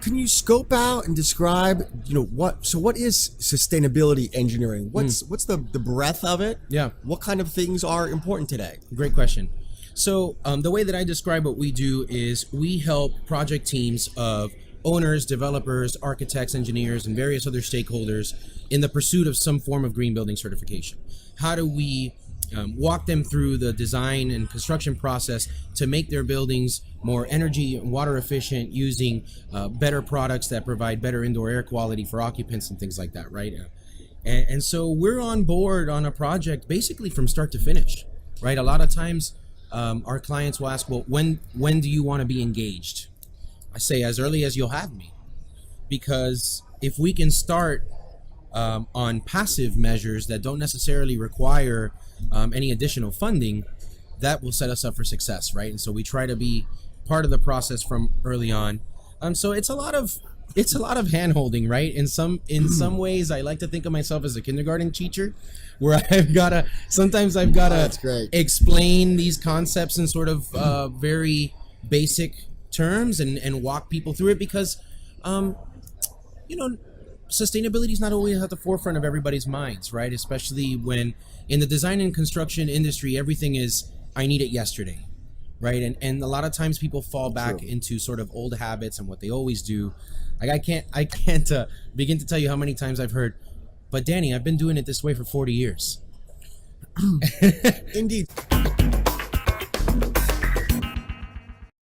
Can you scope out and describe, what is sustainability engineering? What's the breadth of it? Yeah. What kind of things are important today? Great question. So the way that I describe what we do is we help project teams of owners, developers, architects, engineers, and various other stakeholders in the pursuit of some form of green building certification. How do we walk them through the design and construction process to make their buildings more energy and water efficient, using better products that provide better indoor air quality for occupants and things like that, right? And so we're on board on a project basically from start to finish, right? A lot of times our clients will ask, well, when do you want to be engaged? I say as early as you'll have me, because if we can start on passive measures that don't necessarily require any additional funding, that will set us up for success, right? And so we try to be part of the process from early on. So it's a lot of hand-holding, right? In some ways, I like to think of myself as a kindergarten teacher, where sometimes I've gotta explain these concepts in sort of very basic terms and walk people through it, because sustainability is not always at the forefront of everybody's minds, right? Especially when in the design and construction industry, everything is, I need it yesterday, right? And a lot of times people fall back into sort of old habits and what they always do. Like I can't begin to tell you how many times I've heard, but Danny, I've been doing it this way for 40 years. Indeed.